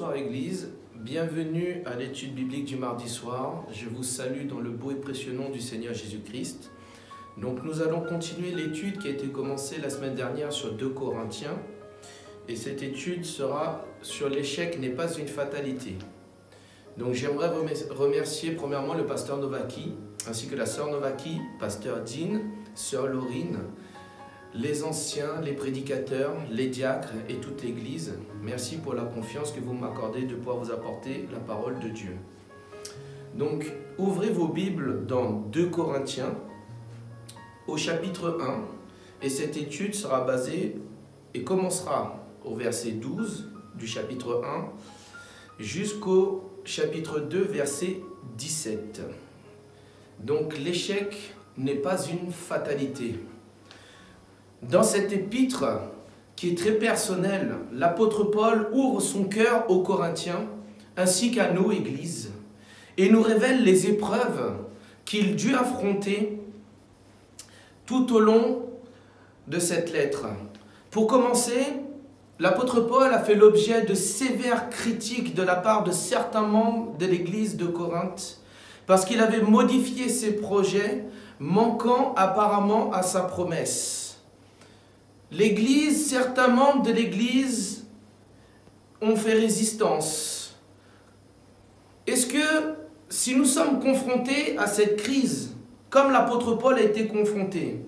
Bonsoir Église, bienvenue à l'étude biblique du mardi soir. Je vous salue dans le beau et précieux nom du Seigneur Jésus-Christ. Donc nous allons continuer l'étude qui a été commencée la semaine dernière sur 2 Corinthiens. Et cette étude sera sur l'échec n'est pas une fatalité. Donc j'aimerais remercier premièrement le pasteur Novaki, ainsi que la sœur Novaki, pasteur Dean, sœur Laurine, les anciens, les prédicateurs, les diacres et toute l'Église. Merci pour la confiance que vous m'accordez de pouvoir vous apporter la parole de Dieu. Donc, ouvrez vos Bibles dans 2 Corinthiens, au chapitre 1, et cette étude sera basée et commencera au verset 12 du chapitre 1 jusqu'au chapitre 2, verset 17. Donc, l'échec n'est pas une fatalité. Dans cette épître, qui est très personnelle, l'apôtre Paul ouvre son cœur aux Corinthiens, ainsi qu'à nous, Église, et nous révèle les épreuves qu'il dut affronter tout au long de cette lettre. Pour commencer, l'apôtre Paul a fait l'objet de sévères critiques de la part de certains membres de l'Église de Corinthe, parce qu'il avait modifié ses projets, manquant apparemment à sa promesse. L'Église, certains membres de l'Église ont fait résistance. Est-ce que si nous sommes confrontés à cette crise, comme l'apôtre Paul a été confronté,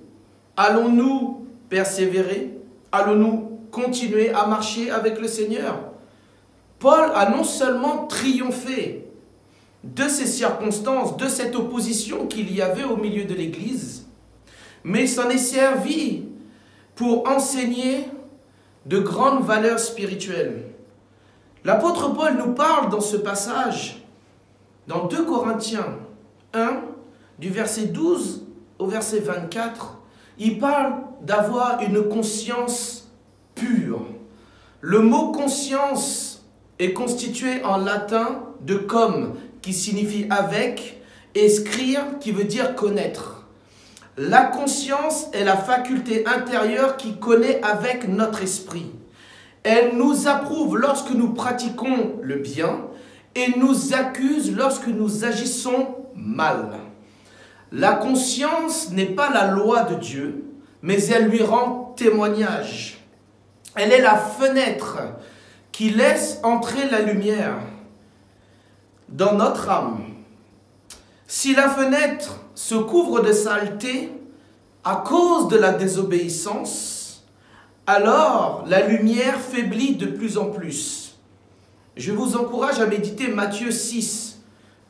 allons-nous persévérer? Allons-nous continuer à marcher avec le Seigneur? Paul a non seulement triomphé de ces circonstances, de cette opposition qu'il y avait au milieu de l'Église, mais il s'en est servi pour enseigner de grandes valeurs spirituelles. L'apôtre Paul nous parle dans ce passage, dans 2 Corinthiens 1, du verset 12 au verset 24, il parle d'avoir une conscience pure. Le mot conscience est constitué en latin de cum, qui signifie avec, et scrire, qui veut dire connaître. La conscience est la faculté intérieure qui connaît avec notre esprit. Elle nous approuve lorsque nous pratiquons le bien et nous accuse lorsque nous agissons mal. La conscience n'est pas la loi de Dieu, mais elle lui rend témoignage. Elle est la fenêtre qui laisse entrer la lumière dans notre âme. Si la fenêtre se couvre de saleté à cause de la désobéissance, alors la lumière faiblit de plus en plus. Je vous encourage à méditer Matthieu 6,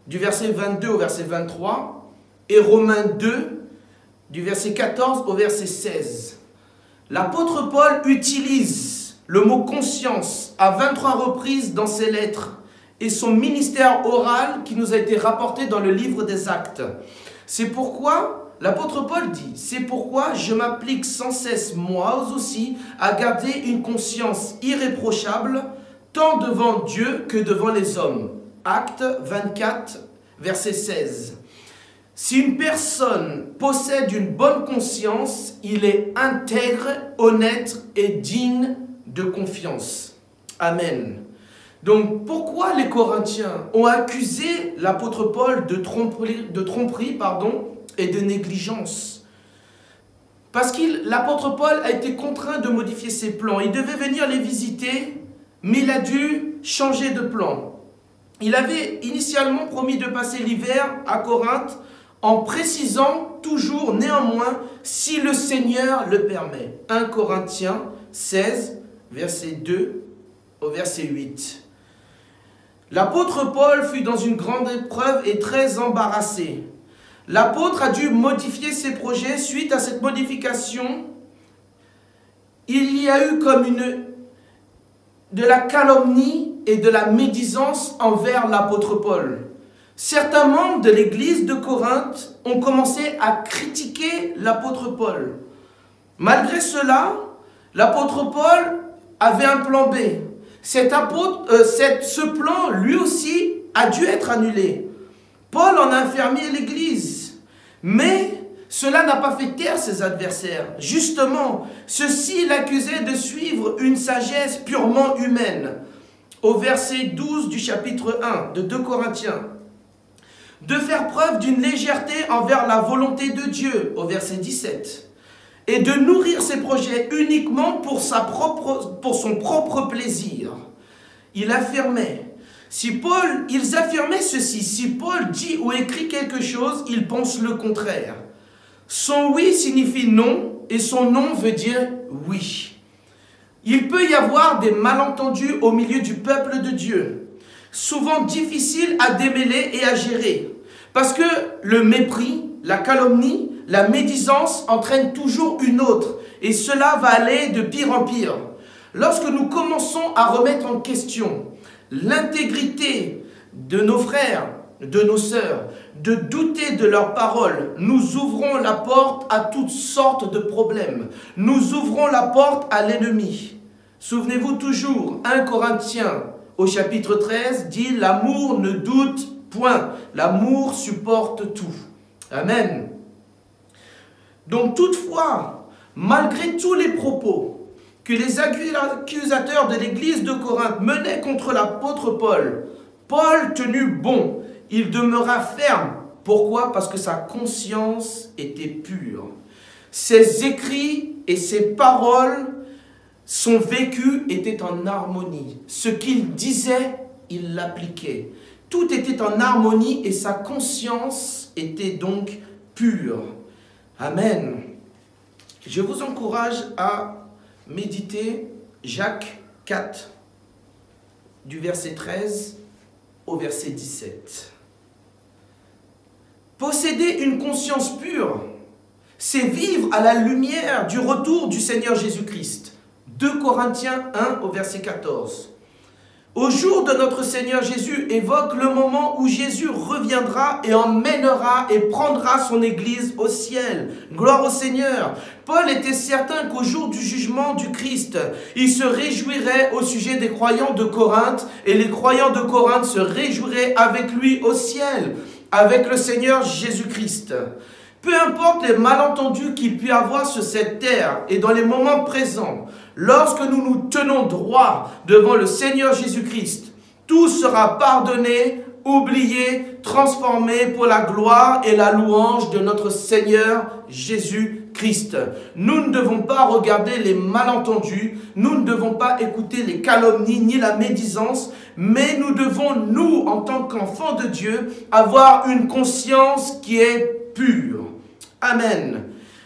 du verset 22 au verset 23, et Romains 2, du verset 14 au verset 16. L'apôtre Paul utilise le mot conscience à 23 reprises dans ses lettres, et son ministère oral qui nous a été rapporté dans le livre des Actes. C'est pourquoi l'apôtre Paul dit, c'est pourquoi je m'applique sans cesse moi aussi à garder une conscience irréprochable tant devant Dieu que devant les hommes. Actes 24, verset 16. Si une personne possède une bonne conscience, il est intègre, honnête et digne de confiance. Amen. Donc, pourquoi les Corinthiens ont accusé l'apôtre Paul de tromperie et de négligence? Parce que l'apôtre Paul a été contraint de modifier ses plans. Il devait venir les visiter, mais il a dû changer de plan. Il avait initialement promis de passer l'hiver à Corinthe en précisant toujours néanmoins si le Seigneur le permet. 1 Corinthiens 16, verset 2 au verset 8. L'apôtre Paul fut dans une grande épreuve et très embarrassé. L'apôtre a dû modifier ses projets. Suite à cette modification, il y a eu comme de la calomnie et de la médisance envers l'apôtre Paul. Certains membres de l'église de Corinthe ont commencé à critiquer l'apôtre Paul. Malgré cela, l'apôtre Paul avait un plan B. Ce plan, lui aussi, a dû être annulé. Paul en a affermi l'église. Mais cela n'a pas fait taire ses adversaires. Justement, ceux-ci l'accusaient de suivre une sagesse purement humaine. au verset 12 du chapitre 1 de 2 Corinthiens. De faire preuve d'une légèreté envers la volonté de Dieu, au verset 17. Et de nourrir ses projets uniquement pour son propre plaisir. Ils affirmaient ceci, si Paul dit ou écrit quelque chose, il pense le contraire. Son oui signifie non et son non veut dire oui. Il peut y avoir des malentendus au milieu du peuple de Dieu, souvent difficiles à démêler et à gérer, parce que le mépris, la calomnie, la médisance entraînent toujours une autre, et cela va aller de pire en pire. Lorsque nous commençons à remettre en question l'intégrité de nos frères, de nos sœurs, de douter de leurs paroles, nous ouvrons la porte à toutes sortes de problèmes. Nous ouvrons la porte à l'ennemi. Souvenez-vous toujours, 1 Corinthiens au chapitre 13 dit « L'amour ne doute point, l'amour supporte tout. » Amen. Donc toutefois, malgré tous les propos que les accusateurs de l'église de Corinthe menaient contre l'apôtre Paul, Paul tenu bon, il demeura ferme. Pourquoi? Parce que sa conscience était pure. Ses écrits et ses paroles, son vécu était en harmonie. Ce qu'il disait, il l'appliquait. Tout était en harmonie et sa conscience était donc pure. Amen. Je vous encourage à méditer Jacques 4, du verset 13 au verset 17. Posséder une conscience pure, c'est vivre à la lumière du retour du Seigneur Jésus-Christ. 2 Corinthiens 1 au verset 14. Au jour de notre Seigneur Jésus évoque le moment où Jésus reviendra et emmènera et prendra son Église au ciel. Gloire au Seigneur. Paul était certain qu'au jour du jugement du Christ, il se réjouirait au sujet des croyants de Corinthe et les croyants de Corinthe se réjouiraient avec lui au ciel, avec le Seigneur Jésus-Christ. Peu importe les malentendus qu'il puisse y avoir sur cette terre et dans les moments présents, lorsque nous nous tenons droit devant le Seigneur Jésus-Christ, tout sera pardonné, oublié, transformé pour la gloire et la louange de notre Seigneur Jésus-Christ. Nous ne devons pas regarder les malentendus, nous ne devons pas écouter les calomnies ni la médisance, mais nous devons, nous, en tant qu'enfants de Dieu, avoir une conscience qui est pure. Amen.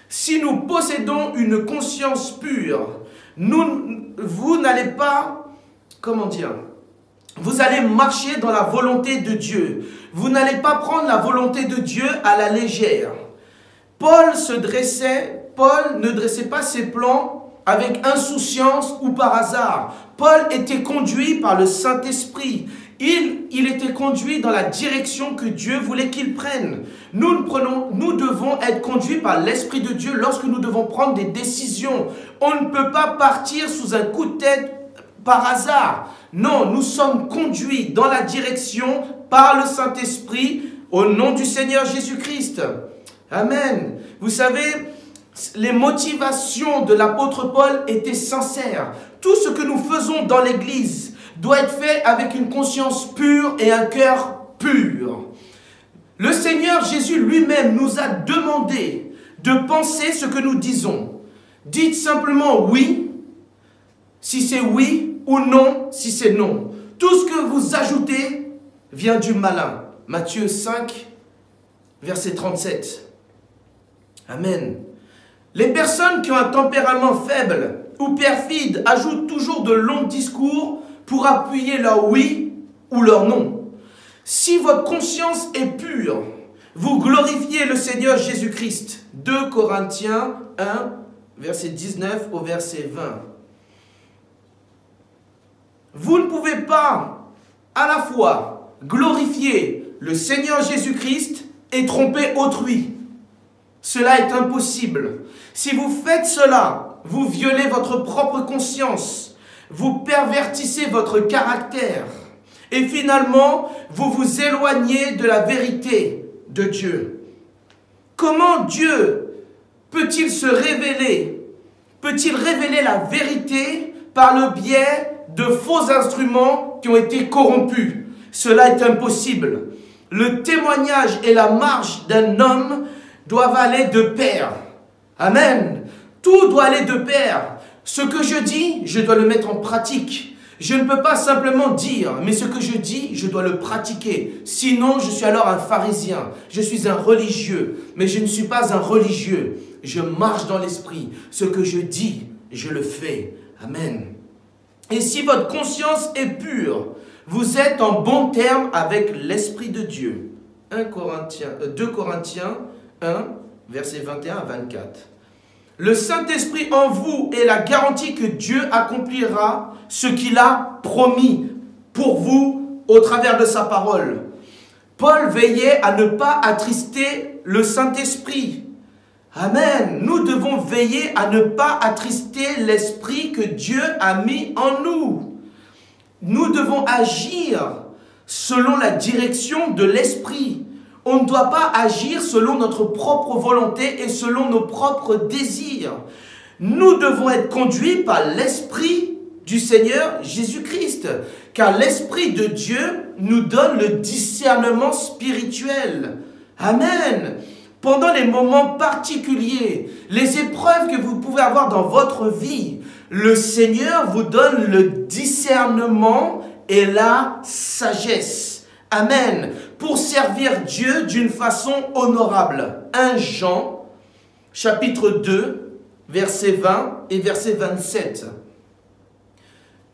Si nous possédons une conscience pure, vous n'allez pas, vous allez marcher dans la volonté de Dieu. Vous n'allez pas prendre la volonté de Dieu à la légère. Paul ne dressait pas ses plans avec insouciance ou par hasard. Paul était conduit par le Saint-Esprit. Il était conduit dans la direction que Dieu voulait qu'il prenne. Nous devons être conduits par l'Esprit de Dieu lorsque nous devons prendre des décisions. On ne peut pas partir sous un coup de tête par hasard. Non, nous sommes conduits dans la direction par le Saint-Esprit au nom du Seigneur Jésus-Christ. Amen. Vous savez, les motivations de l'apôtre Paul étaient sincères. Tout ce que nous faisons dans l'Église doit être fait avec une conscience pure et un cœur pur. Le Seigneur Jésus lui-même nous a demandé de penser ce que nous disons. Dites simplement oui, si c'est oui, ou non, si c'est non. Tout ce que vous ajoutez vient du malin. Matthieu 5, verset 37. Amen. Les personnes qui ont un tempérament faible ou perfide ajoutent toujours de longs discours pour appuyer leur oui ou leur non. Si votre conscience est pure, vous glorifiez le Seigneur Jésus-Christ. 2 Corinthiens 1, verset 19 au verset 20. Vous ne pouvez pas à la fois glorifier le Seigneur Jésus-Christ et tromper autrui. Cela est impossible. Si vous faites cela, vous violez votre propre conscience. Vous pervertissez votre caractère. Et finalement, vous vous éloignez de la vérité de Dieu. Comment Dieu peut-il se révéler? Peut-il révéler la vérité par le biais de faux instruments qui ont été corrompus. Cela est impossible. Le témoignage et la marche d'un homme doivent aller de pair. Amen. Tout doit aller de pair. Ce que je dis, je dois le mettre en pratique. Je ne peux pas simplement dire, mais ce que je dis, je dois le pratiquer. Sinon, je suis alors un pharisien. Je suis un religieux, mais je ne suis pas un religieux. Je marche dans l'esprit. Ce que je dis, je le fais. Amen. Et si votre conscience est pure, vous êtes en bon terme avec l'Esprit de Dieu. 2 Corinthiens 1, versets 21 à 24. Le Saint-Esprit en vous est la garantie que Dieu accomplira ce qu'il a promis pour vous au travers de sa parole. Paul veillait à ne pas attrister le Saint-Esprit. Amen. Nous devons veiller à ne pas attrister l'Esprit que Dieu a mis en nous. Nous devons agir selon la direction de l'Esprit. On ne doit pas agir selon notre propre volonté et selon nos propres désirs. Nous devons être conduits par l'Esprit du Seigneur Jésus-Christ. Car l'Esprit de Dieu nous donne le discernement spirituel. Amen. Pendant les moments particuliers, les épreuves que vous pouvez avoir dans votre vie, le Seigneur vous donne le discernement et la sagesse. Amen. Pour servir Dieu d'une façon honorable. 1 Jean, chapitre 2, verset 20 et verset 27.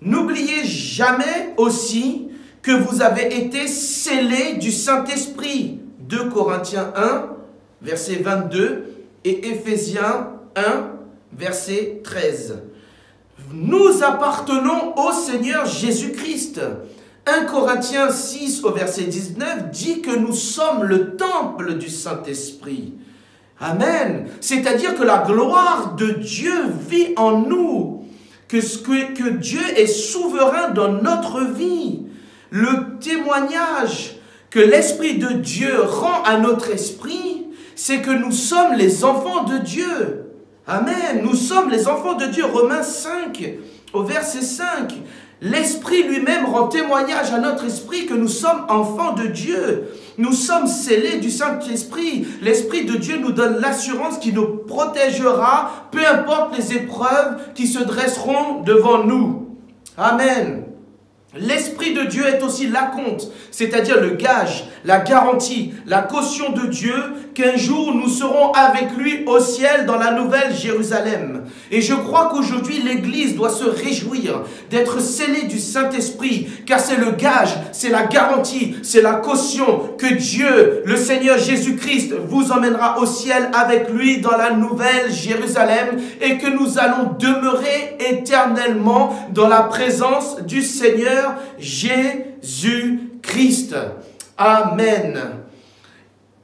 N'oubliez jamais aussi que vous avez été scellés du Saint-Esprit. 2 Corinthiens 1, verset 22 et Éphésiens 1, verset 13. Nous appartenons au Seigneur Jésus-Christ. 1 Corinthiens 6 au verset 19 dit que nous sommes le temple du Saint-Esprit. Amen. C'est-à-dire que la gloire de Dieu vit en nous. Que Dieu est souverain dans notre vie. Le témoignage que l'Esprit de Dieu rend à notre esprit, c'est que nous sommes les enfants de Dieu. Amen. Nous sommes les enfants de Dieu. Romains 5 au verset 5. L'Esprit lui-même rend témoignage à notre esprit que nous sommes enfants de Dieu. Nous sommes scellés du Saint-Esprit. L'Esprit de Dieu nous donne l'assurance qui nous protégera, peu importe les épreuves qui se dresseront devant nous. Amen. L'Esprit de Dieu est aussi l'acompte, c'est-à-dire le gage, la garantie, la caution de Dieu qu'un jour nous serons avec lui au ciel dans la nouvelle Jérusalem. Et je crois qu'aujourd'hui l'Église doit se réjouir d'être scellée du Saint-Esprit, car c'est le gage, c'est la garantie, c'est la caution que Dieu, le Seigneur Jésus-Christ, vous emmènera au ciel avec lui dans la nouvelle Jérusalem et que nous allons demeurer éternellement dans la présence du Seigneur Jésus-Christ. Amen.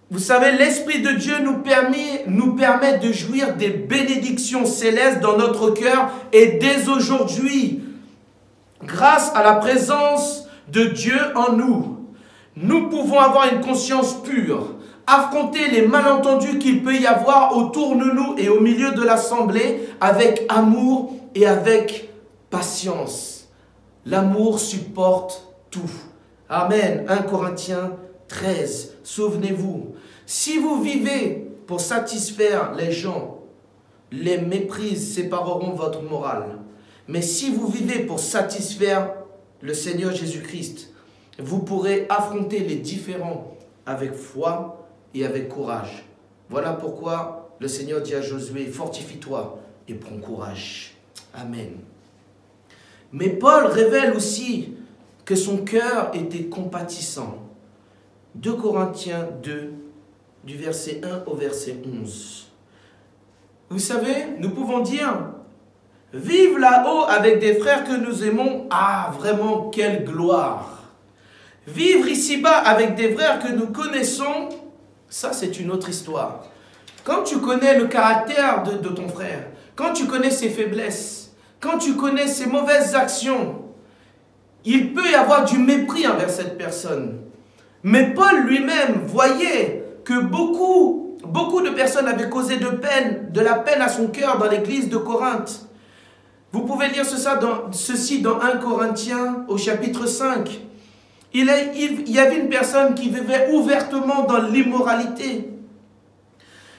Vous savez, l'Esprit de Dieu nous permet de jouir des bénédictions célestes dans notre cœur et dès aujourd'hui, grâce à la présence de Dieu en nous, nous pouvons avoir une conscience pure, affronter les malentendus qu'il peut y avoir autour de nous et au milieu de l'assemblée avec amour et avec patience. L'amour supporte tout. Amen. 1 Corinthiens 13. Souvenez-vous, si vous vivez pour satisfaire les gens, les méprises sépareront votre morale. Mais si vous vivez pour satisfaire le Seigneur Jésus-Christ, vous pourrez affronter les différends avec foi et avec courage. Voilà pourquoi le Seigneur dit à Josué, fortifie-toi et prends courage. Amen. Mais Paul révèle aussi que son cœur était compatissant. 2 Corinthiens 2, du verset 1 au verset 11. Vous savez, nous pouvons dire, vive là-haut avec des frères que nous aimons, ah vraiment quelle gloire. Vivre ici-bas avec des frères que nous connaissons, ça c'est une autre histoire. Quand tu connais le caractère de ton frère, quand tu connais ses faiblesses, quand tu connais ses mauvaises actions, il peut y avoir du mépris envers cette personne. Mais Paul lui-même voyait que beaucoup de personnes avaient causé de la peine à son cœur dans l'église de Corinthe. Vous pouvez lire ceci dans 1 Corinthiens au chapitre 5. Il y avait une personne qui vivait ouvertement dans l'immoralité.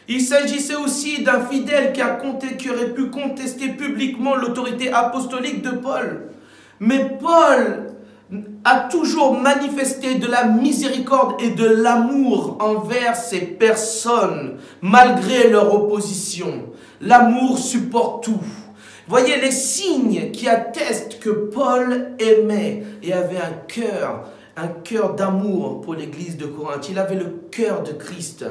Il s'agissait aussi d'un fidèle qui aurait pu contester publiquement l'autorité apostolique de Paul. Mais Paul a toujours manifesté de la miséricorde et de l'amour envers ces personnes, malgré leur opposition. L'amour supporte tout. Voyez les signes qui attestent que Paul aimait et avait un cœur d'amour pour l'église de Corinthe. Il avait le cœur de Christ.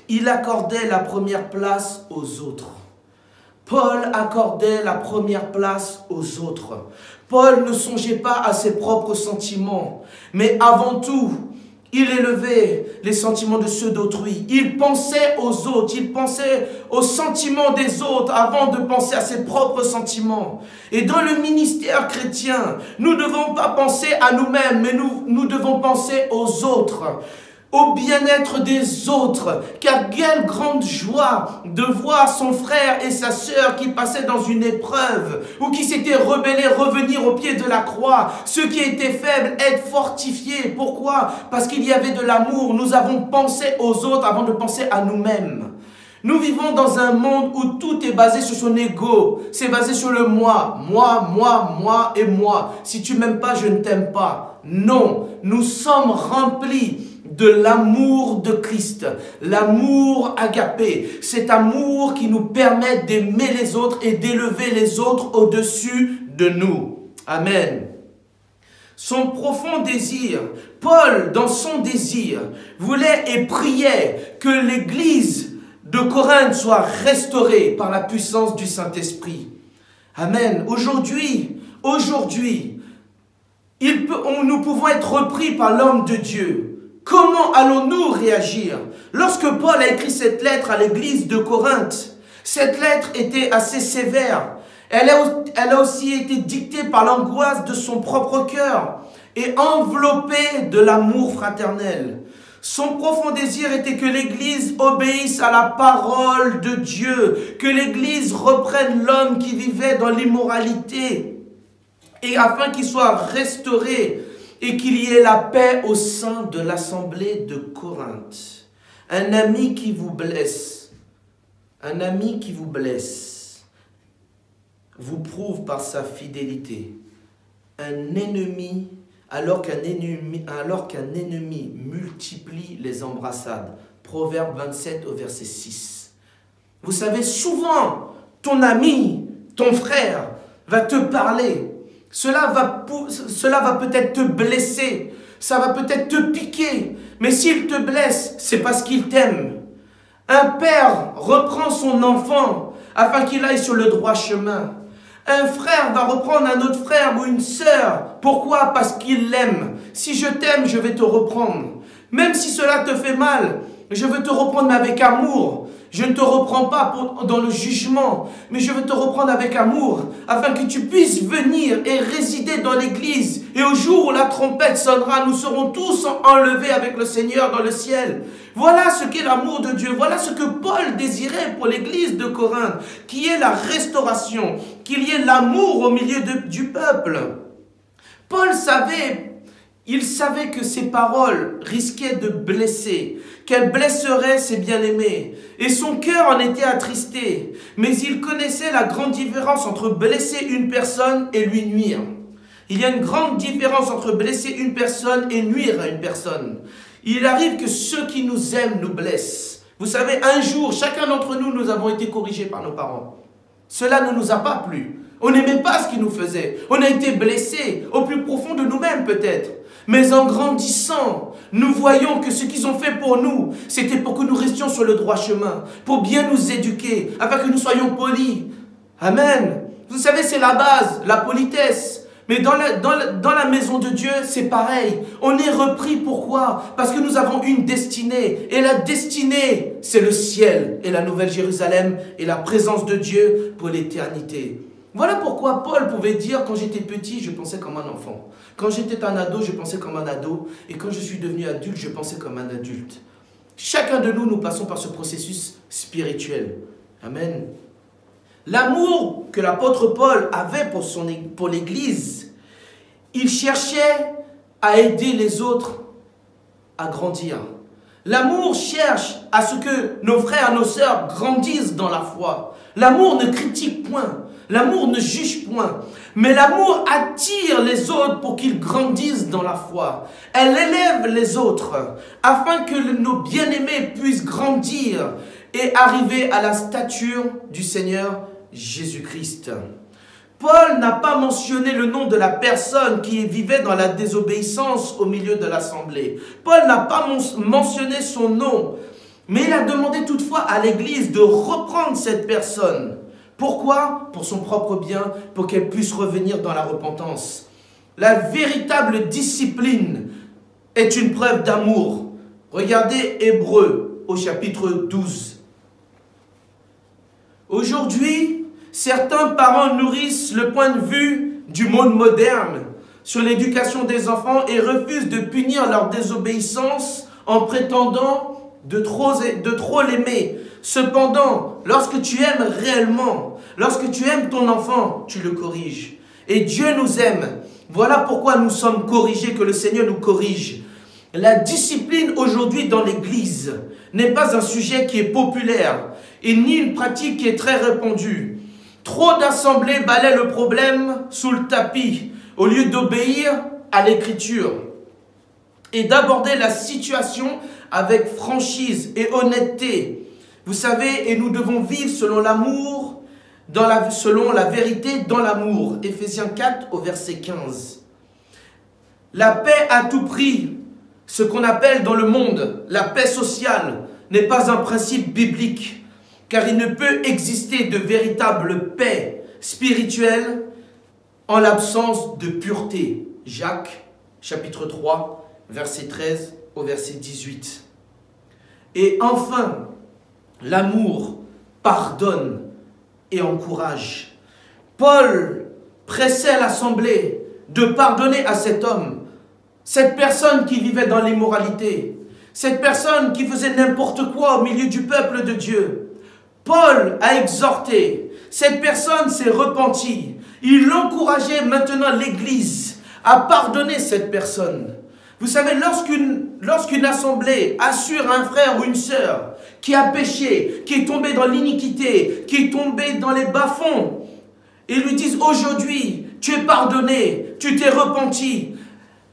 Il accordait la première place aux autres. Paul accordait la première place aux autres. Paul ne songeait pas à ses propres sentiments, mais avant tout, il élevait les sentiments de ceux d'autrui. Il pensait aux autres, il pensait aux sentiments des autres avant de penser à ses propres sentiments. Et dans le ministère chrétien, nous ne devons pas penser à nous-mêmes, mais nous devons penser aux autres, au bien-être des autres. Car quelle grande joie de voir son frère et sa sœur qui passaient dans une épreuve ou qui s'étaient rebellés revenir au pied de la croix. Ceux qui étaient faibles être fortifiés. Pourquoi? Parce qu'il y avait de l'amour. Nous avons pensé aux autres avant de penser à nous-mêmes. Nous vivons dans un monde où tout est basé sur son ego. C'est basé sur le moi. Moi et moi. Si tu m'aimes pas, je ne t'aime pas. Non, nous sommes remplis de l'amour de Christ, l'amour agapé, cet amour qui nous permet d'aimer les autres et d'élever les autres au-dessus de nous. Amen. Son profond désir, Paul, dans son désir, voulait et priait que l'église de Corinthe soit restaurée par la puissance du Saint-Esprit. Amen. Aujourd'hui, nous pouvons être repris par l'homme de Dieu. Comment allons-nous réagir? Lorsque Paul a écrit cette lettre à l'église de Corinthe, cette lettre était assez sévère. Elle a aussi été dictée par l'angoisse de son propre cœur et enveloppée de l'amour fraternel. Son profond désir était que l'église obéisse à la parole de Dieu, que l'église reprenne l'homme qui vivait dans l'immoralité et afin qu'il soit restauré et qu'il y ait la paix au sein de l'assemblée de Corinthe. Un ami qui vous blesse, vous prouve par sa fidélité. Un ennemi, alors qu'un ennemi multiplie les embrassades. Proverbe 27 au verset 6. Vous savez, souvent, ton ami, ton frère, va te parler. Cela va peut-être te blesser, ça va peut-être te piquer, mais s'il te blesse, c'est parce qu'il t'aime. Un père reprend son enfant afin qu'il aille sur le droit chemin. Un frère va reprendre un autre frère ou une sœur. Pourquoi? Parce qu'il l'aime. Si je t'aime, je vais te reprendre. Même si cela te fait mal, je veux te reprendre avec amour. Je ne te reprends pas dans le jugement, mais je veux te reprendre avec amour, afin que tu puisses venir et résider dans l'église. Et au jour où la trompette sonnera, nous serons tous enlevés avec le Seigneur dans le ciel. Voilà ce qu'est l'amour de Dieu. Voilà ce que Paul désirait pour l'église de Corinthe, qui est la restauration, qu'il y ait l'amour au milieu du peuple. Paul il savait que ses paroles risquaient de blesser, qu'elles blesseraient ses bien-aimés. Et son cœur en était attristé. Mais il connaissait la grande différence entre blesser une personne et lui nuire. Il y a une grande différence entre blesser une personne et nuire à une personne. Il arrive que ceux qui nous aiment nous blessent. Vous savez, un jour, chacun d'entre nous, nous avons été corrigés par nos parents. Cela ne nous a pas plu. On n'aimait pas ce qu'ils nous faisaient. On a été blessés au plus profond de nous-mêmes peut-être. Mais en grandissant, nous voyons que ce qu'ils ont fait pour nous, c'était pour que nous restions sur le droit chemin, pour bien nous éduquer, afin que nous soyons polis. Amen. Vous savez, c'est la base, la politesse. Mais dans la maison de Dieu, c'est pareil. On est repris, pourquoi? Parce que nous avons une destinée. Et la destinée, c'est le ciel et la nouvelle Jérusalem et la présence de Dieu pour l'éternité. Voilà pourquoi Paul pouvait dire, quand j'étais petit, je pensais comme un enfant. Quand j'étais un ado, je pensais comme un ado. Et quand je suis devenu adulte, je pensais comme un adulte. Chacun de nous, nous passons par ce processus spirituel. Amen. L'amour que l'apôtre Paul avait pour l'Église, il cherchait à aider les autres à grandir. L'amour cherche à ce que nos frères, nos sœurs grandissent dans la foi. L'amour ne critique point, l'amour ne juge point, mais l'amour attire les autres pour qu'ils grandissent dans la foi. Elle élève les autres afin que nos bien-aimés puissent grandir et arriver à la stature du Seigneur Jésus-Christ. Paul n'a pas mentionné le nom de la personne qui vivait dans la désobéissance au milieu de l'assemblée. Paul n'a pas mentionné son nom, mais il a demandé toutefois à l'Église de reprendre cette personne. Pourquoi? Pour son propre bien, pour qu'elle puisse revenir dans la repentance. La véritable discipline est une preuve d'amour. Regardez Hébreux au chapitre 12. Aujourd'hui, certains parents nourrissent le point de vue du monde moderne sur l'éducation des enfants et refusent de punir leur désobéissance en prétendant de trop l'aimer. Cependant, lorsque tu aimes réellement, lorsque tu aimes ton enfant, tu le corriges. Et Dieu nous aime. Voilà pourquoi nous sommes corrigés, que le Seigneur nous corrige. La discipline aujourd'hui dans l'Église n'est pas un sujet qui est populaire et ni une pratique qui est très répandue. Trop d'assemblées balaient le problème sous le tapis au lieu d'obéir à l'Écriture et d'aborder la situation avec franchise et honnêteté. Vous savez, et nous devons vivre selon l'amour, selon la vérité dans l'amour. Éphésiens 4 au verset 15. La paix à tout prix, ce qu'on appelle dans le monde la paix sociale, n'est pas un principe biblique, car il ne peut exister de véritable paix spirituelle en l'absence de pureté. Jacques, chapitre 3, verset 13 au verset 18. Et enfin, l'amour pardonne et encourage. Paul pressait l'assemblée de pardonner à cet homme, cette personne qui vivait dans l'immoralité, cette personne qui faisait n'importe quoi au milieu du peuple de Dieu. Paul a exhorté, cette personne s'est repentie. Il encourageait maintenant l'Église à pardonner cette personne. Vous savez, lorsqu'une assemblée assure un frère ou une sœur qui a péché, qui est tombé dans l'iniquité, qui est tombé dans les bas-fonds, et lui disent aujourd'hui, tu es pardonné, tu t'es repenti,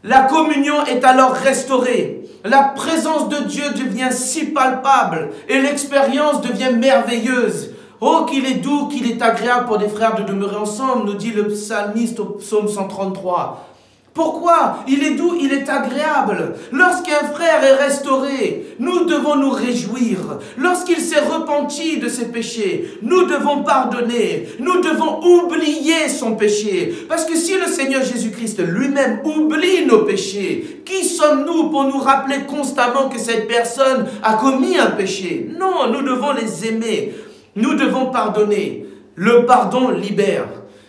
la communion est alors restaurée. La présence de Dieu devient si palpable et l'expérience devient merveilleuse. Oh, qu'il est doux, qu'il est agréable pour des frères de demeurer ensemble, nous dit le psalmiste au psaume 133. Pourquoi? Il est doux, il est agréable. Lorsqu'un frère est restauré, nous devons nous réjouir. Lorsqu'il s'est repenti de ses péchés, nous devons pardonner. Nous devons oublier son péché. Parce que si le Seigneur Jésus-Christ lui-même oublie nos péchés, qui sommes-nous pour nous rappeler constamment que cette personne a commis un péché? Non, nous devons les aimer. Nous devons pardonner. Le pardon libère.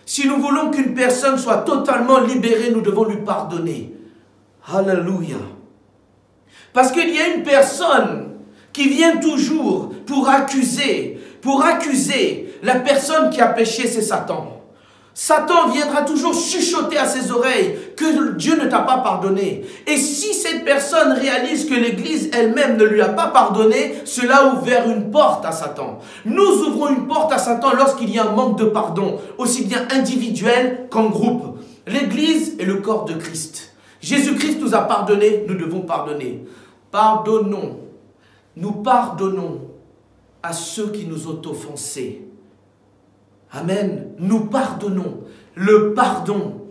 Si nous voulons qu'une personne soit totalement libérée, nous devons lui pardonner. Alléluia. Parce qu'il y a une personne qui vient toujours pour accuser la personne qui a péché, c'est Satan. Satan viendra toujours chuchoter à ses oreilles que Dieu ne t'a pas pardonné. Et si cette personne réalise que l'Église elle-même ne lui a pas pardonné, cela ouvre une porte à Satan. Nous ouvrons une porte à Satan lorsqu'il y a un manque de pardon, aussi bien individuel qu'en groupe. L'Église est le corps de Christ. Jésus-Christ nous a pardonné, nous devons pardonner. Pardonnons, nous pardonnons à ceux qui nous ont offensés. Amen. Nous pardonnons. Le pardon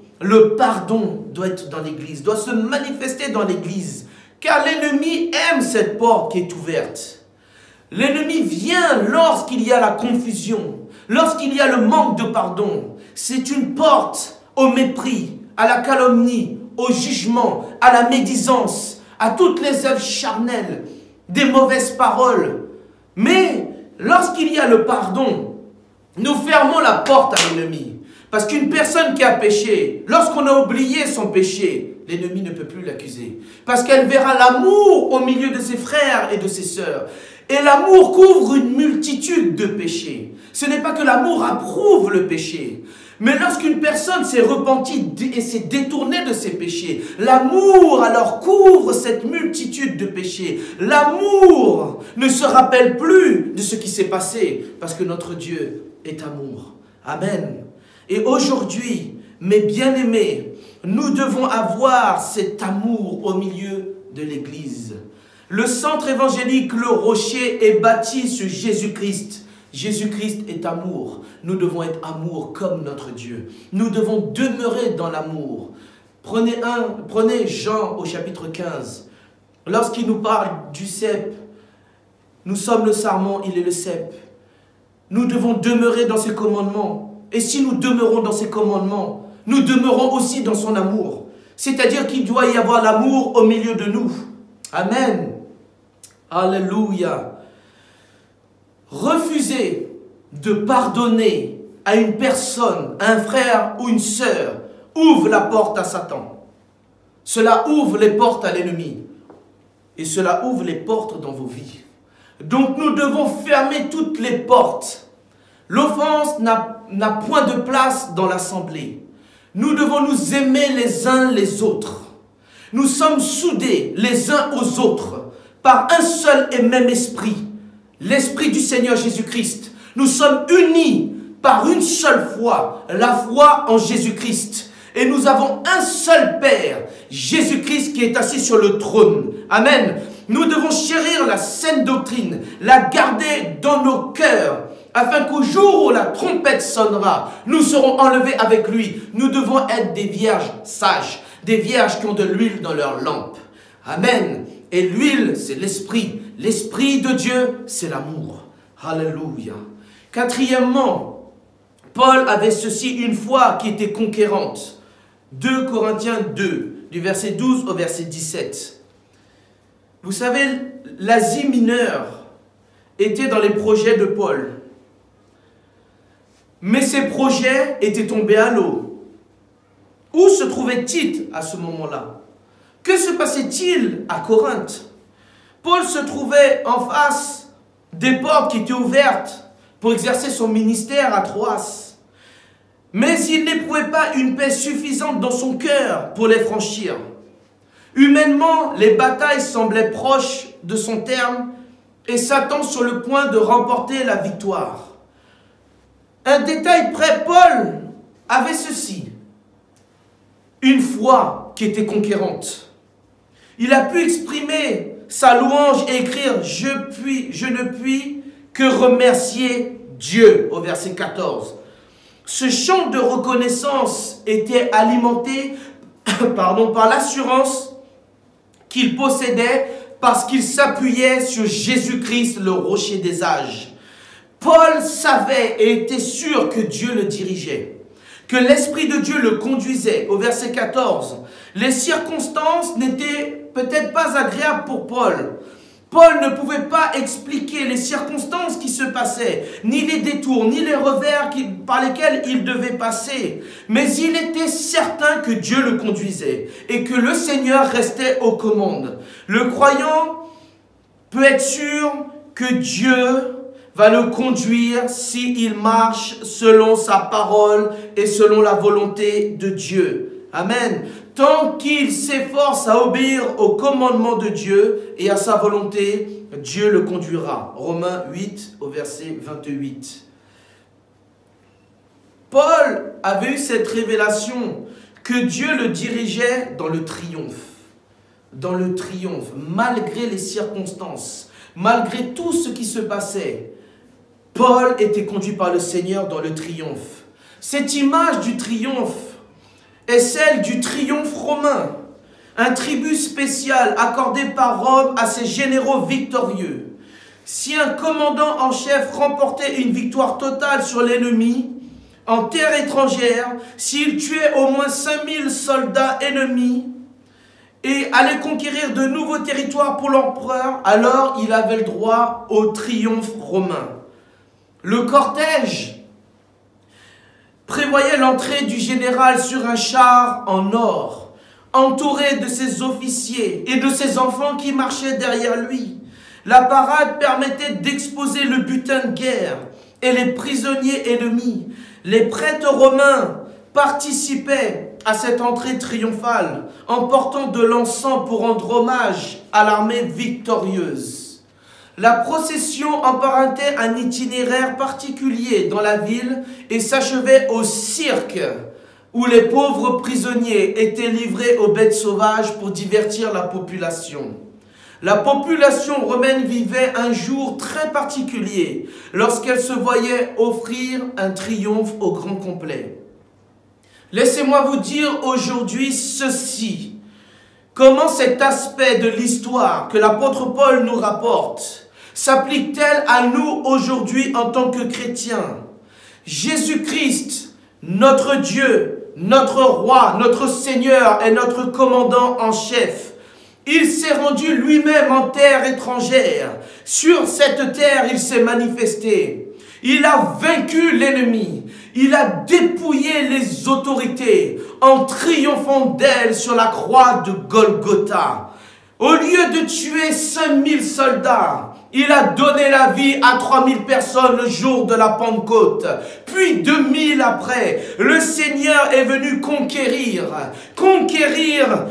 doit être dans l'Église, doit se manifester dans l'Église. Car l'ennemi aime cette porte qui est ouverte. L'ennemi vient lorsqu'il y a la confusion, lorsqu'il y a le manque de pardon. C'est une porte au mépris, à la calomnie, au jugement, à la médisance, à toutes les œuvres charnelles, des mauvaises paroles. Mais lorsqu'il y a le pardon, nous fermons la porte à l'ennemi. Parce qu'une personne qui a péché, lorsqu'on a oublié son péché, l'ennemi ne peut plus l'accuser. Parce qu'elle verra l'amour au milieu de ses frères et de ses sœurs. Et l'amour couvre une multitude de péchés. Ce n'est pas que l'amour approuve le péché, mais lorsqu'une personne s'est repentie et s'est détournée de ses péchés, l'amour alors couvre cette multitude de péchés. L'amour ne se rappelle plus de ce qui s'est passé, parce que notre Dieu est amour. Amen. Et aujourd'hui, mes bien-aimés, nous devons avoir cet amour au milieu de l'Église. Le centre évangélique, le Rocher, est bâti sur Jésus-Christ. Jésus-Christ est amour. Nous devons être amour comme notre Dieu. Nous devons demeurer dans l'amour. Prenez Jean au chapitre 15. Lorsqu'il nous parle du cep, nous sommes le sarment, il est le cep. Nous devons demeurer dans ses commandements. Et si nous demeurons dans ses commandements, nous demeurons aussi dans son amour. C'est-à-dire qu'il doit y avoir l'amour au milieu de nous. Amen. Alléluia. Refuser de pardonner à une personne, un frère ou une sœur, ouvre la porte à Satan. Cela ouvre les portes à l'ennemi. Et cela ouvre les portes dans vos vies. Donc nous devons fermer toutes les portes. L'offense n'a point de place dans l'assemblée. Nous devons nous aimer les uns les autres. Nous sommes soudés les uns aux autres par un seul et même esprit, l'esprit du Seigneur Jésus-Christ. Nous sommes unis par une seule foi, la foi en Jésus-Christ. Et nous avons un seul Père, Jésus-Christ, qui est assis sur le trône. Amen. Nous devons chérir la saine doctrine, la garder dans nos cœurs, afin qu'au jour où la trompette sonnera, nous serons enlevés avec lui. Nous devons être des vierges sages, des vierges qui ont de l'huile dans leur lampe. Amen. Et l'huile, c'est l'esprit. L'esprit de Dieu, c'est l'amour. Alléluia. Quatrièmement, Paul avait ceci, une foi qui était conquérante. 2 Corinthiens 2, du verset 12 au verset 17. Vous savez, l'Asie mineure était dans les projets de Paul. Mais ces projets étaient tombés à l'eau. Où se trouvait Tite à ce moment-là? Que se passait-il à Corinthe? Paul se trouvait en face des portes qui étaient ouvertes pour exercer son ministère à Troas. Mais il n'éprouvait pas une paix suffisante dans son cœur pour les franchir. Humainement, les batailles semblaient proches de son terme et Satan sur le point de remporter la victoire. Un détail près, Paul avait ceci, une foi qui était conquérante. Il a pu exprimer sa louange et écrire « Je ne puis que remercier Dieu » au verset 14. Ce chant de reconnaissance était alimenté par l'assurance qu'il possédait parce qu'il s'appuyait sur Jésus-Christ, le rocher des âges. Paul savait et était sûr que Dieu le dirigeait, que l'Esprit de Dieu le conduisait. Au verset 14, les circonstances n'étaient peut-être pas agréables pour Paul. Paul ne pouvait pas expliquer les circonstances qui se passaient, ni les détours, ni les revers par lesquels il devait passer. Mais il était certain que Dieu le conduisait et que le Seigneur restait aux commandes. Le croyant peut être sûr que Dieu va le conduire s'il marche selon sa parole et selon la volonté de Dieu. Amen. Tant qu'il s'efforce à obéir au commandement de Dieu et à sa volonté, Dieu le conduira. Romains 8 au verset 28. Paul avait eu cette révélation que Dieu le dirigeait dans le triomphe. Dans le triomphe, malgré les circonstances, malgré tout ce qui se passait. Paul était conduit par le Seigneur dans le triomphe. Cette image du triomphe est celle du triomphe romain, un tribut spécial accordé par Rome à ses généraux victorieux. Si un commandant en chef remportait une victoire totale sur l'ennemi, en terre étrangère, s'il tuait au moins 5000 soldats ennemis et allait conquérir de nouveaux territoires pour l'empereur, alors il avait le droit au triomphe romain. Le cortège prévoyait l'entrée du général sur un char en or, entouré de ses officiers et de ses enfants qui marchaient derrière lui. La parade permettait d'exposer le butin de guerre et les prisonniers ennemis. Les prêtres romains participaient à cette entrée triomphale en portant de l'encens pour rendre hommage à l'armée victorieuse. La procession empruntait un itinéraire particulier dans la ville et s'achevait au cirque, où les pauvres prisonniers étaient livrés aux bêtes sauvages pour divertir la population. La population romaine vivait un jour très particulier lorsqu'elle se voyait offrir un triomphe au grand complet. Laissez-moi vous dire aujourd'hui ceci. Comment cet aspect de l'histoire que l'apôtre Paul nous rapporte s'applique-t-elle à nous aujourd'hui en tant que chrétiens? Jésus-Christ, notre Dieu, notre roi, notre Seigneur et notre commandant en chef, il s'est rendu lui-même en terre étrangère. Sur cette terre, il s'est manifesté. Il a vaincu l'ennemi. Il a dépouillé les autorités en triomphant d'elles sur la croix de Golgotha. Au lieu de tuer 5000 soldats, il a donné la vie à 3000 personnes le jour de la Pentecôte. Puis 2000 après, le Seigneur est venu conquérir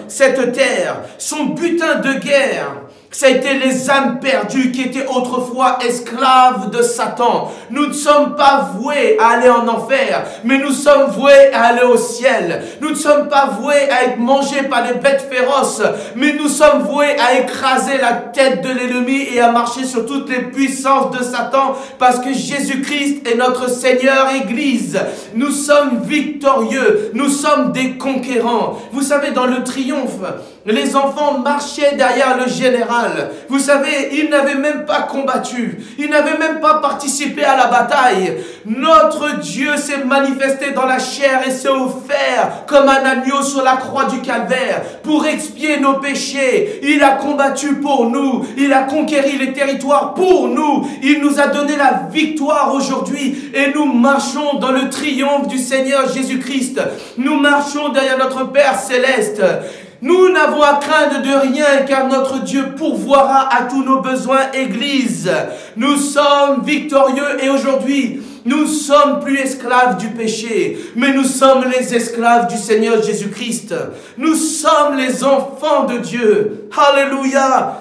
cette terre. Son butin de guerre, ça a été les âmes perdues qui étaient autrefois esclaves de Satan. Nous ne sommes pas voués à aller en enfer, mais nous sommes voués à aller au ciel. Nous ne sommes pas voués à être mangés par des bêtes féroces, mais nous sommes voués à écraser la tête de l'ennemi et à marcher sur toutes les puissances de Satan, parce que Jésus-Christ est notre Seigneur Église. Nous sommes victorieux, nous sommes des conquérants. Vous savez, dans le triomphe, les enfants marchaient derrière le général. Vous savez, ils n'avaient même pas combattu. Ils n'avaient même pas participé à la bataille. Notre Dieu s'est manifesté dans la chair et s'est offert comme un agneau sur la croix du calvaire pour expier nos péchés. Il a combattu pour nous. Il a conquéri les territoires pour nous. Il nous a donné la victoire aujourd'hui et nous marchons dans le triomphe du Seigneur Jésus-Christ. Nous marchons derrière notre Père Céleste. Nous n'avons à craindre de rien car notre Dieu pourvoira à tous nos besoins, Église. Nous sommes victorieux et aujourd'hui, nous ne sommes plus esclaves du péché, mais nous sommes les esclaves du Seigneur Jésus-Christ. Nous sommes les enfants de Dieu. Alléluia.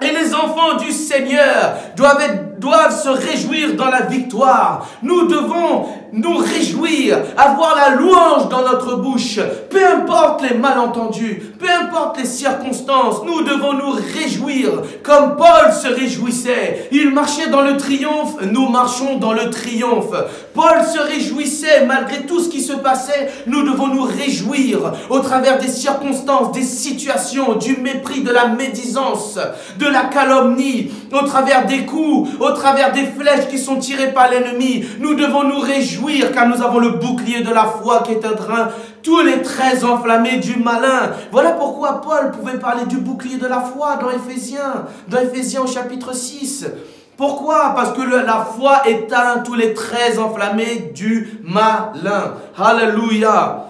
Et les enfants du Seigneur doivent se réjouir dans la victoire. Nous devons nous réjouir, avoir la louange dans notre bouche. Peu importe les malentendus, peu importe les circonstances, nous devons nous réjouir comme Paul se réjouissait. Il marchait dans le triomphe, nous marchons dans le triomphe. Paul se réjouissait malgré tout ce qui se passait. Nous devons nous réjouir au travers des circonstances, des situations, du mépris, de la médisance, de la calomnie, au travers des coups, au travers des flèches qui sont tirées par l'ennemi. Nous devons nous réjouir car nous avons le bouclier de la foi qui éteindra tous les traits enflammés du malin. Voilà pourquoi Paul pouvait parler du bouclier de la foi dans Éphésiens au chapitre 6. Pourquoi? Parce que la foi éteint tous les traits enflammés du malin. Alléluia.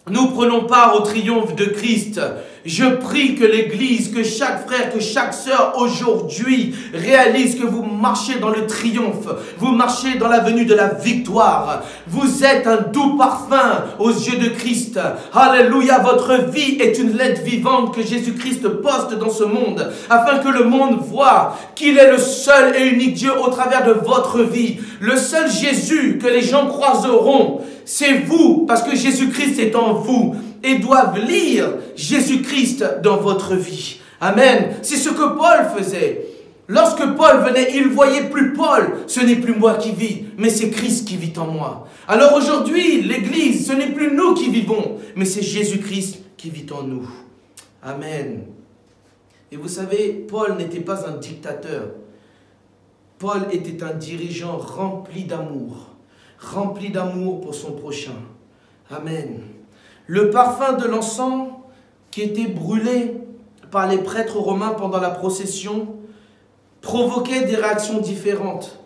Nous prenons part au triomphe de Christ. Je prie que l'Église, que chaque frère, que chaque sœur aujourd'hui réalise que vous marchez dans le triomphe. Vous marchez dans la venue de la victoire. Vous êtes un doux parfum aux yeux de Christ. Alléluia, votre vie est une lettre vivante que Jésus-Christ poste dans ce monde, afin que le monde voit qu'il est le seul et unique Dieu au travers de votre vie. Le seul Jésus que les gens croiseront, c'est vous, parce que Jésus-Christ est en vous et doivent lire Jésus-Christ dans votre vie. Amen. C'est ce que Paul faisait. Lorsque Paul venait, il ne voyait plus Paul. Ce n'est plus moi qui vis, mais c'est Christ qui vit en moi. Alors aujourd'hui, l'Église, ce n'est plus nous qui vivons, mais c'est Jésus-Christ qui vit en nous. Amen. Et vous savez, Paul n'était pas un dictateur. Paul était un dirigeant rempli d'amour pour son prochain. Amen. Le parfum de l'encens qui était brûlé par les prêtres romains pendant la procession provoquait des réactions différentes.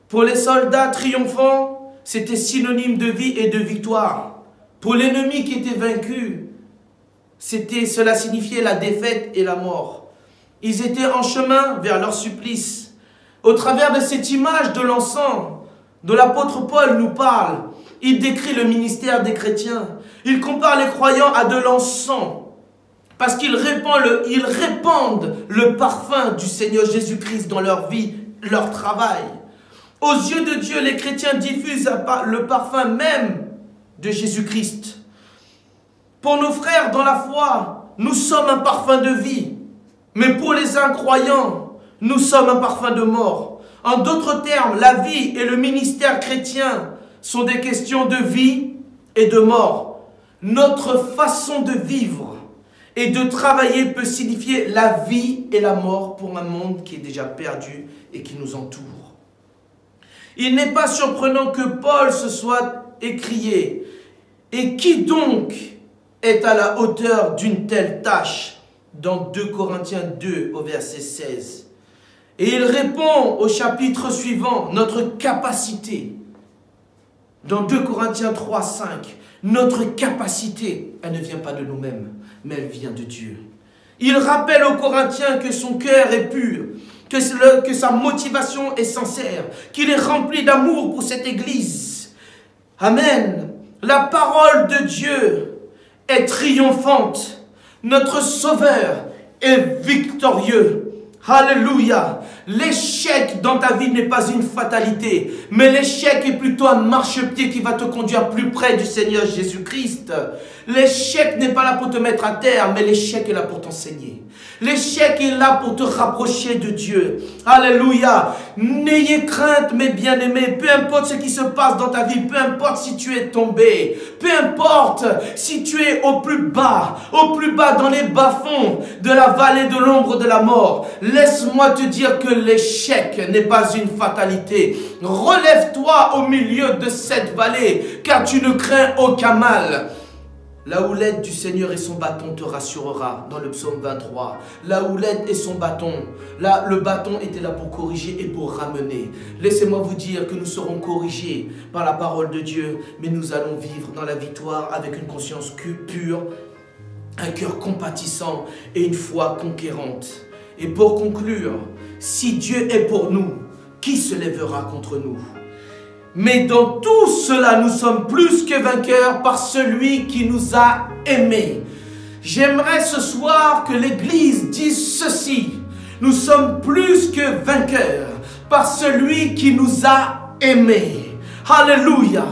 Pour les soldats triomphants, c'était synonyme de vie et de victoire. Pour l'ennemi qui était vaincu, cela signifiait la défaite et la mort. Ils étaient en chemin vers leur supplice. Au travers de cette image de l'encens, dont l'apôtre Paul nous parle, il décrit le ministère des chrétiens. Il compare les croyants à de l'encens, parce qu'ils répandent le parfum du Seigneur Jésus-Christ dans leur vie, leur travail. Aux yeux de Dieu, les chrétiens diffusent le parfum même de Jésus-Christ. Pour nos frères dans la foi, nous sommes un parfum de vie. Mais pour les incroyants, nous sommes un parfum de mort. En d'autres termes, la vie et le ministère chrétien sont des questions de vie et de mort. Notre façon de vivre et de travailler peut signifier la vie et la mort pour un monde qui est déjà perdu et qui nous entoure. Il n'est pas surprenant que Paul se soit écrié « Et qui donc est à la hauteur d'une telle tâche ?» dans 2 Corinthiens 2 au verset 16. Et il répond au chapitre suivant, notre capacité. Dans 2 Corinthiens 3, 5, notre capacité, elle ne vient pas de nous-mêmes, mais elle vient de Dieu. Il rappelle aux Corinthiens que son cœur est pur, que sa motivation est sincère, qu'il est rempli d'amour pour cette Église. Amen. La parole de Dieu est triomphante. Notre Sauveur est victorieux. Alléluia. L'échec dans ta vie n'est pas une fatalité, mais l'échec est plutôt un marchepied qui va te conduire plus près du Seigneur Jésus-Christ. L'échec n'est pas là pour te mettre à terre, mais l'échec est là pour t'enseigner. L'échec est là pour te rapprocher de Dieu. Alléluia. N'ayez crainte, mes bien-aimés. Peu importe ce qui se passe dans ta vie, peu importe si tu es tombé, peu importe si tu es au plus bas dans les bas-fonds de la vallée de l'ombre de la mort. Laisse-moi te dire que l'échec n'est pas une fatalité. Relève-toi au milieu de cette vallée, car tu ne crains aucun mal. La houlette du Seigneur et son bâton te rassurera, dans le psaume 23. La houlette et son bâton. Là, le bâton était là pour corriger et pour ramener. Laissez-moi vous dire que nous serons corrigés par la parole de Dieu, mais nous allons vivre dans la victoire avec une conscience pure, un cœur compatissant et une foi conquérante. Et pour conclure, si Dieu est pour nous, qui se lèvera contre nous ? Mais dans tout cela, nous sommes plus que vainqueurs par celui qui nous a aimés. J'aimerais ce soir que l'Église dise ceci. Nous sommes plus que vainqueurs par celui qui nous a aimés. Alléluia.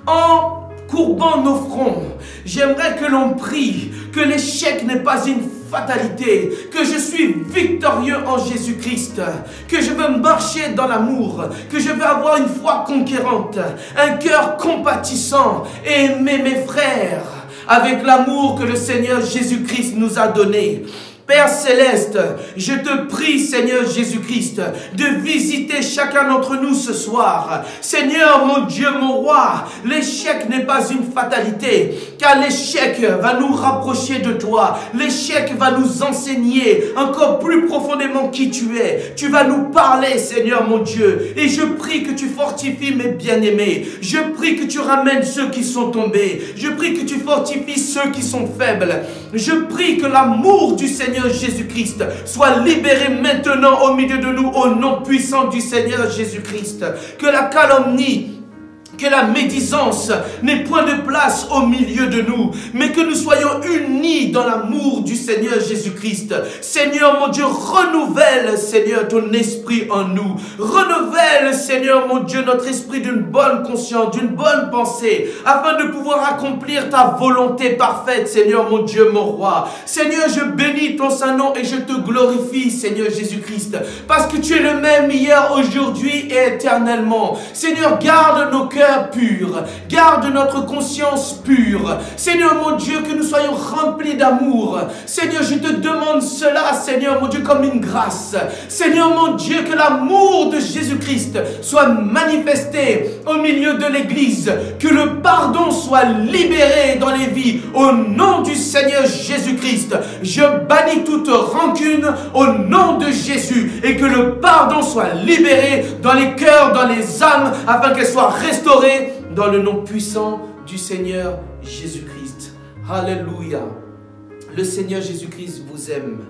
En courbant nos fronts, j'aimerais que l'on prie que l'échec n'est pas une fatalité, que je suis victorieux en Jésus-Christ, que je veux marcher dans l'amour, que je veux avoir une foi conquérante, un cœur compatissant et aimer mes frères avec l'amour que le Seigneur Jésus-Christ nous a donné. Père Céleste, je te prie, Seigneur Jésus-Christ, de visiter chacun d'entre nous ce soir. Seigneur, mon Dieu, mon roi, l'échec n'est pas une fatalité, car l'échec va nous rapprocher de toi. L'échec va nous enseigner encore plus profondément qui tu es. Tu vas nous parler, Seigneur, mon Dieu. Et je prie que tu fortifies mes bien-aimés. Je prie que tu ramènes ceux qui sont tombés. Je prie que tu fortifies ceux qui sont faibles. Je prie que l'amour du Seigneur Jésus-Christ soit libéré maintenant au milieu de nous au nom puissant du Seigneur Jésus-Christ. Que la calomnie, que la médisance n'ait point de place au milieu de nous, mais que nous soyons unis dans l'amour du Seigneur Jésus-Christ. Seigneur mon Dieu, renouvelle, Seigneur, ton esprit en nous. Renouvelle, Seigneur mon Dieu, notre esprit d'une bonne conscience, d'une bonne pensée, afin de pouvoir accomplir ta volonté parfaite, Seigneur mon Dieu, mon roi. Seigneur, je bénis ton saint nom et je te glorifie, Seigneur Jésus-Christ, parce que tu es le même hier, aujourd'hui et éternellement. Seigneur, garde nos cœurs pur, garde notre conscience pure. Seigneur mon Dieu, que nous soyons remplis d'amour. Seigneur, je te demande cela, Seigneur mon Dieu, comme une grâce. Seigneur mon Dieu, que l'amour de Jésus-Christ soit manifesté au milieu de l'Église, que le pardon soit libéré dans les vies. Au nom du Seigneur Jésus-Christ, je bannis toute rancune au nom de Jésus, et que le pardon soit libéré dans les cœurs, dans les âmes, afin qu'elles soient restaurées dans le nom puissant du Seigneur Jésus-Christ. Alléluia. Le Seigneur Jésus-Christ vous aime.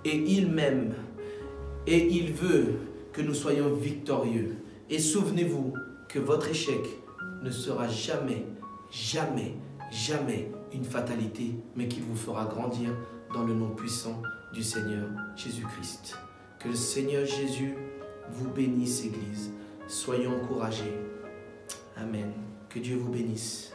Et il m'aime. Et il veut que nous soyons victorieux. Et souvenez-vous que votre échec ne sera jamais, jamais, jamais une fatalité, mais qu'il vous fera grandir dans le nom puissant du Seigneur Jésus-Christ. Que le Seigneur Jésus vous bénisse, Église. Soyons encouragés. Amen. Que Dieu vous bénisse.